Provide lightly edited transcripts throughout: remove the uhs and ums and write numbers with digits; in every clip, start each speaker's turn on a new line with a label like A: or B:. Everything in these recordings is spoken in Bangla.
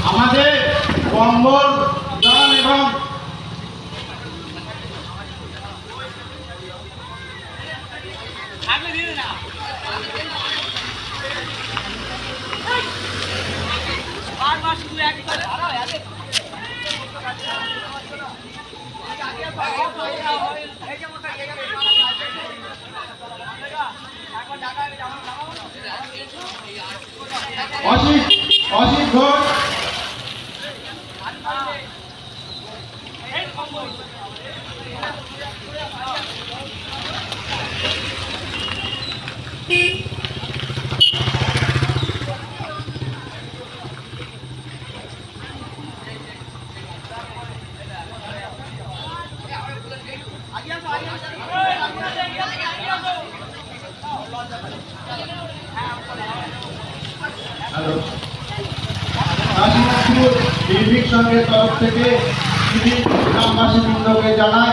A: আমাদের কম্বল দান এবং অসিত ঘোষ নির্ভীক সংঘের তরফ থেকে গ্রামবাসী বৃন্দকে জানাই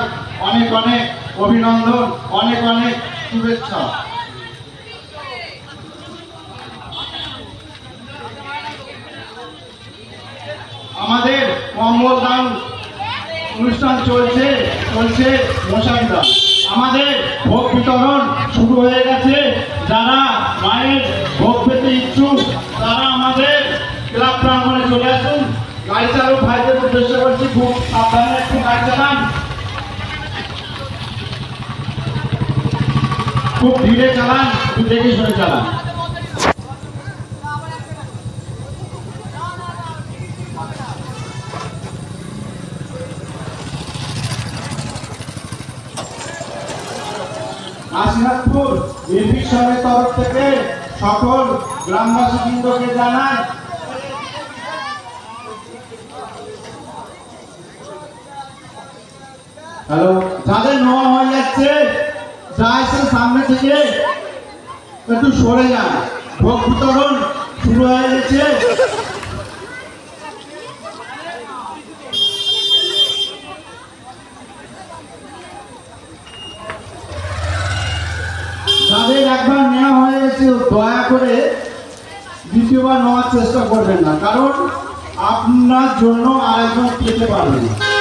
A: অনেক অনেক অভিনন্দন, অনেক অনেক শুভেচ্ছা। আমাদের কম্বল দান অনুষ্ঠান চলছে মশারি দান। আমাদের ভোগ বিতরণ শুরু হয়ে গেছে। যারা মায়ের ভোগ পেতে ইচ্ছুক তারা আমাদের ক্লাব প্রাঙ্গণে চলে আসুন। গাড়ি চালক ভাইদের উদ্দেশ্য করছি, খুব সাবধানে একটু গাড়ি চালান, খুব ধীরে চালান, একটু দেখে শুনে চালান। কাশীনাথপুর নির্ভীক সংঘের তরফ থেকে সকল গ্রামবাসী বৃন্দকে জানাই হ্যালো। যাদের নেওয়া হয়ে যাচ্ছে যা এসে সামনে থেকে একটু সরে যান, ভোগ বিতরণ শুরু হয়ে গেছে। যাদের একবার নেওয়া হয়ে গেছে দয়া করে দ্বিতীয়বার নেওয়ার চেষ্টা করবেন না, কারণ আপনার জন্য আরেকজন পেতে পারবেন না।